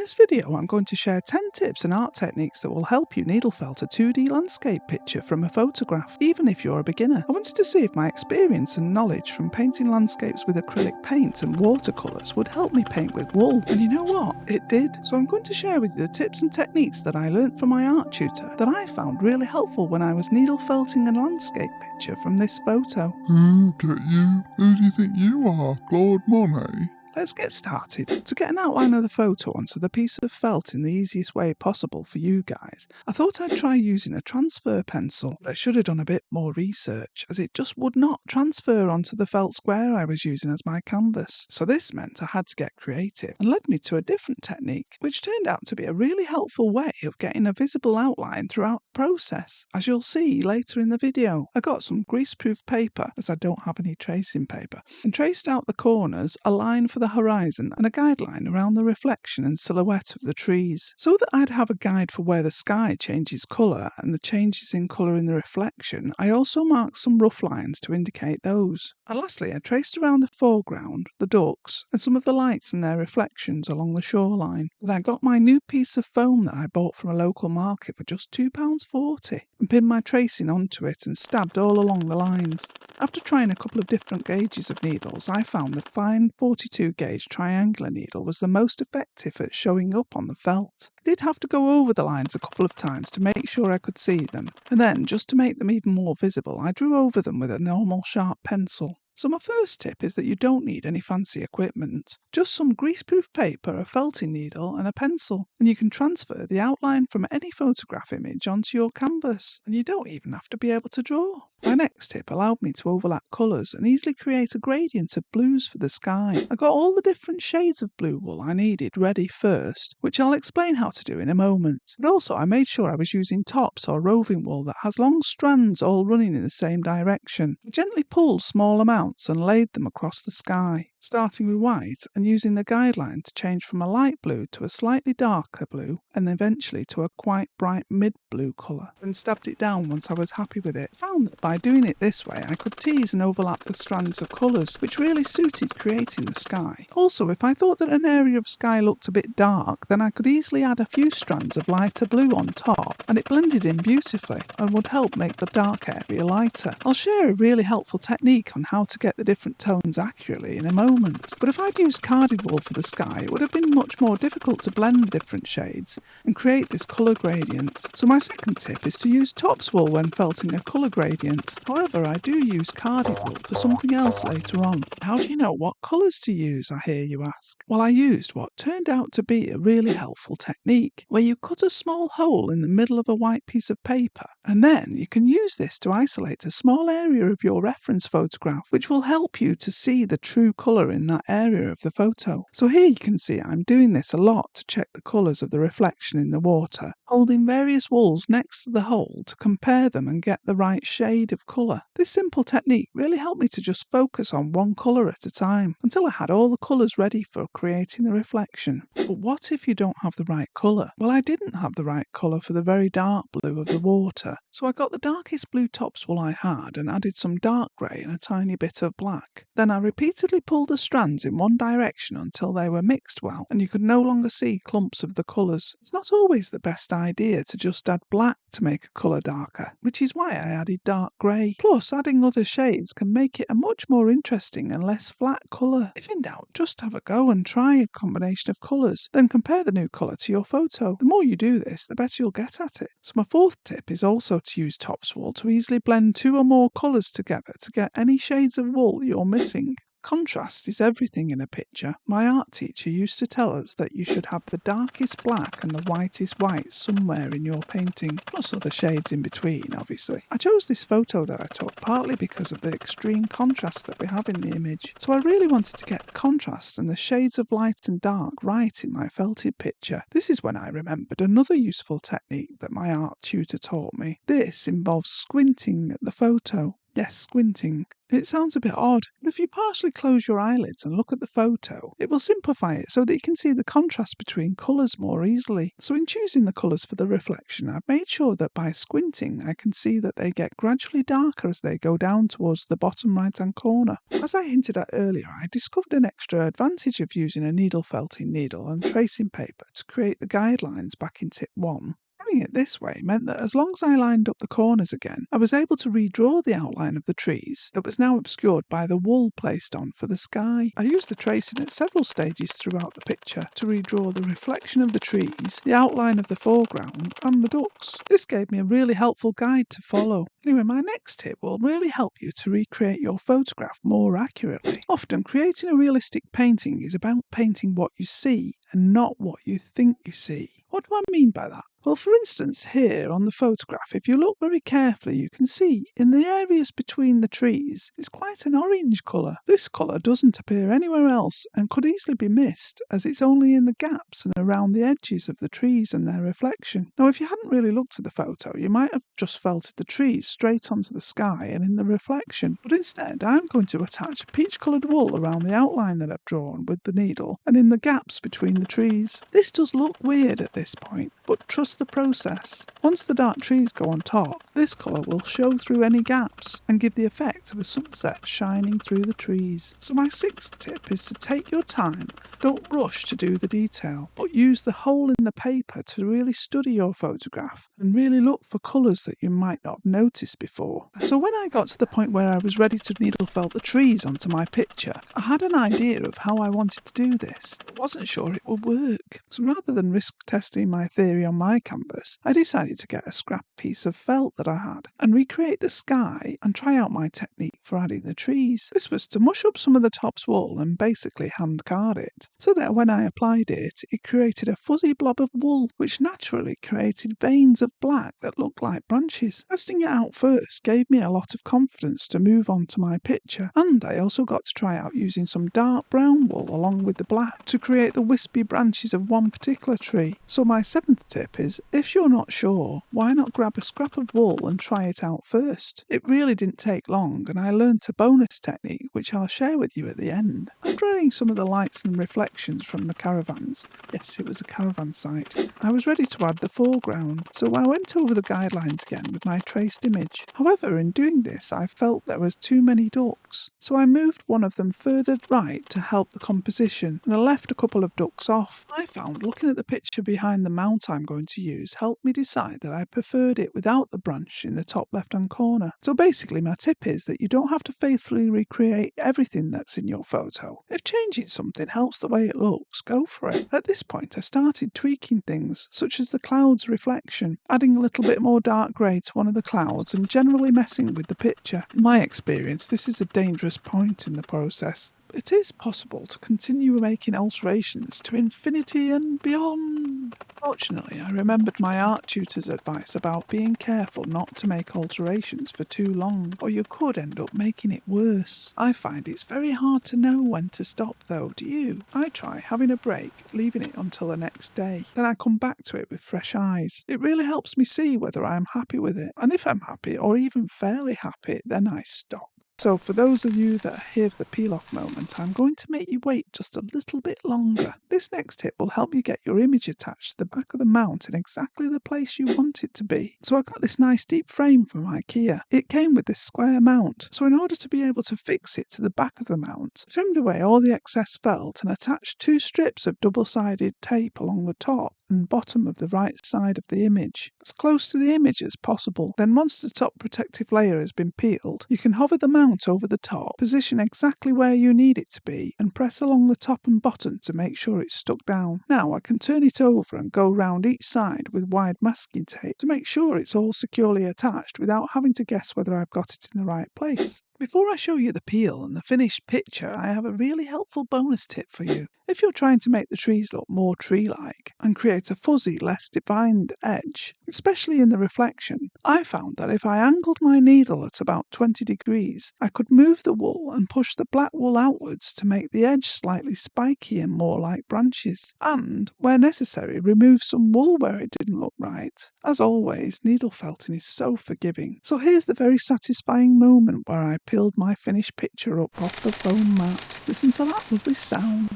this video I'm going to share 10 tips and art techniques that will help you needle felt a 2D landscape picture from a photograph, even if you're a beginner. I wanted to see if my experience and knowledge from painting landscapes with acrylic paint and watercolours would help me paint with wool, and you know what? It did. So I'm going to share with you the tips and techniques that I learnt from my art tutor that I found really helpful when I was needle felting a landscape picture from this photo. Look at you. Who do you think you are, Claude Monet? Let's get started. To get an outline of the photo onto the piece of felt in the easiest way possible for you guys, I thought I'd try using a transfer pencil, but I should have done a bit more research as it just would not transfer onto the felt square I was using as my canvas. So this meant I had to get creative and led me to a different technique, which turned out to be a really helpful way of getting a visible outline throughout the process, as you'll see later in the video. I got some greaseproof paper, as I don't have any tracing paper, and traced out the corners, a line for the horizon and a guideline around the reflection and silhouette of the trees, so that I'd have a guide for where the sky changes colour and the changes in colour in the reflection. I also marked some rough lines to indicate those. And lastly, I traced around the foreground, the ducks, and some of the lights and their reflections along the shoreline. Then I got my new piece of foam that I bought from a local market for just £2.40 and pinned my tracing onto it and stabbed all along the lines. After trying a couple of different gauges of needles, I found the fine 42 gauge triangular needle was the most effective at showing up on the felt. I did have to go over the lines a couple of times to make sure I could see them, and then, just to make them even more visible, I drew over them with a normal sharp pencil. So my first tip is that you don't need any fancy equipment. Just some greaseproof paper, a felting needle and a pencil, and you can transfer the outline from any photograph image onto your canvas, and you don't even have to be able to draw. My next tip allowed me to overlap colours and easily create a gradient of blues for the sky. I got all the different shades of blue wool I needed ready first, which I'll explain how to do in a moment. But also I made sure I was using tops or roving wool that has long strands all running in the same direction. I gently pulled small amounts and laid them across the sky, starting with white and using the guideline to change from a light blue to a slightly darker blue and eventually to a quite bright mid-blue colour. Then stabbed it down once I was happy with it. I found that by doing it this way I could tease and overlap the strands of colours, which really suited creating the sky. Also, if I thought that an area of sky looked a bit dark, then I could easily add a few strands of lighter blue on top, and it blended in beautifully and would help make the dark area lighter. I'll share a really helpful technique on how to get the different tones accurately in a moment, but if I'd used carded wool for the sky, it would have been much more difficult to blend different shades and create this colour gradient. So my second tip is to use tops wool when felting a colour gradient. However, I do use carded wool for something else later on. How do you know what colours to use, I hear you ask? Well, I used what turned out to be a really helpful technique, where you cut a small hole in the middle of a white piece of paper, and then you can use this to isolate a small area of your reference photograph, which will help you to see the true colour in that area of the photo. So here you can see I'm doing this a lot to check the colours of the reflection in the water, holding various wools next to the hole to compare them and get the right shade of colour. This simple technique really helped me to just focus on one colour at a time until I had all the colours ready for creating the reflection. But what if you don't have the right colour? Well, I didn't have the right colour for the very dark blue of the water, so I got the darkest blue tops wool I had and added some dark grey and a tiny bit of black. Then I repeatedly pulled the strands in one direction until they were mixed well and you could no longer see clumps of the colours. It's not always the best idea to just add black to make a colour darker, which is why I added dark grey. Plus, adding other shades can make it a much more interesting and less flat colour. If in doubt, just have a go and try a combination of colours, then compare the new colour to your photo. The more you do this, the better you'll get at it. So my fourth tip is also to use tops wool to easily blend two or more colours together to get any shades of wool you're missing. Contrast is everything in a picture. My art teacher used to tell us that you should have the darkest black and the whitest white somewhere in your painting, plus other shades in between, obviously. I chose this photo that I took partly because of the extreme contrast that we have in the image, so I really wanted to get the contrast and the shades of light and dark right in my felted picture. This is when I remembered another useful technique that my art tutor taught me. This involves squinting at the photo. Yes, squinting. It sounds a bit odd, but if you partially close your eyelids and look at the photo, it will simplify it so that you can see the contrast between colours more easily. So in choosing the colours for the reflection, I've made sure that by squinting I can see that they get gradually darker as they go down towards the bottom right hand corner. As I hinted at earlier, I discovered an extra advantage of using a needle felting needle and tracing paper to create the guidelines back in tip 1. Doing it this way meant that as long as I lined up the corners again, I was able to redraw the outline of the trees that was now obscured by the wool placed on for the sky. I used the tracing at several stages throughout the picture to redraw the reflection of the trees, the outline of the foreground, and the ducks. This gave me a really helpful guide to follow. Anyway, my next tip will really help you to recreate your photograph more accurately. Often, creating a realistic painting is about painting what you see and not what you think you see. What do I mean by that? Well, for instance, here on the photograph, if you look very carefully, you can see in the areas between the trees, it's quite an orange colour. This colour doesn't appear anywhere else and could easily be missed, as it's only in the gaps and around the edges of the trees and their reflection. Now, if you hadn't really looked at the photo, you might have just felted the trees straight onto the sky and in the reflection. But instead, I'm going to attach peach-coloured wool around the outline that I've drawn with the needle and in the gaps between the trees. This does look weird at this point, but trust the process. Once the dark trees go on top, this colour will show through any gaps and give the effect of a sunset shining through the trees. So my sixth tip is to take your time. Don't rush to do the detail, but use the hole in the paper to really study your photograph and really look for colours that you might not have noticed before. So when I got to the point where I was ready to needle felt the trees onto my picture, I had an idea of how I wanted to do this, but wasn't sure it would work. So rather than risk testing my theory on my canvas, I decided to get a scrap piece of felt that I had and recreate the sky and try out my technique for adding the trees. This was to mush up some of the top's wool and basically hand card it, so that when I applied it, it created a fuzzy blob of wool, which naturally created veins of black that looked like branches. Testing it out first gave me a lot of confidence to move on to my picture, and I also got to try out using some dark brown wool along with the black to create the wispy branches of one particular tree. So my seventh tip is, if you're not sure, why not grab a scrap of wool and try it out first? It really didn't take long, and I learned a bonus technique which I'll share with you at the end. After adding some of the lights and reflections from the caravans, yes, it was a caravan site, I was ready to add the foreground, so I went over the guidelines again with my traced image. However, in doing this, I felt there was too many ducks, so I moved one of them further right to help the composition, and I left a couple of ducks off. I found looking at the picture behind the mount I'm going to use helped me decide that I preferred it without the branch in the top left hand corner. So basically my tip is that you don't have to faithfully recreate everything that's in your photo. If changing something helps the way it looks, go for it. At this point I started tweaking things, such as the cloud's reflection, adding a little bit more dark grey to one of the clouds and generally messing with the picture. In my experience, this is a dangerous point in the process. It is possible to continue making alterations to infinity and beyond. Fortunately, I remembered my art tutor's advice about being careful not to make alterations for too long, or you could end up making it worse. I find it's very hard to know when to stop though, do you? I try having a break, leaving it until the next day. Then I come back to it with fresh eyes. It really helps me see whether I am happy with it, and if I'm happy, or even fairly happy, then I stop. So for those of you that are here for the peel-off moment, I'm going to make you wait just a little bit longer. This next tip will help you get your image attached to the back of the mount in exactly the place you want it to be. So I got this nice deep frame from IKEA. It came with this square mount, so in order to be able to fix it to the back of the mount, I trimmed away all the excess felt and attached 2 strips of double-sided tape along the top and bottom of the right side of the image, as close to the image as possible. Then once the top protective layer has been peeled, you can hover the mount over the top, position exactly where you need it to be, and press along the top and bottom to make sure it's stuck down. Now I can turn it over and go round each side with wide masking tape to make sure it's all securely attached without having to guess whether I've got it in the right place. Before I show you the peel and the finished picture, I have a really helpful bonus tip for you. If you're trying to make the trees look more tree-like and create a fuzzy, less defined edge, especially in the reflection, I found that if I angled my needle at about 20 degrees, I could move the wool and push the black wool outwards to make the edge slightly spiky and more like branches, and, where necessary, remove some wool where it didn't look right. As always, needle felting is so forgiving. So here's the very satisfying moment where I peeled my finished picture up off the foam mat. Listen to that lovely sound.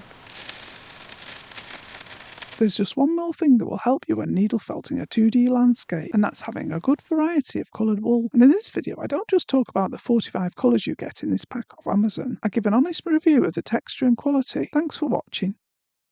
There's just one more thing that will help you when needle felting a 2D landscape, and that's having a good variety of coloured wool. And in this video, I don't just talk about the 45 colours you get in this pack off Amazon. I give an honest review of the texture and quality. Thanks for watching.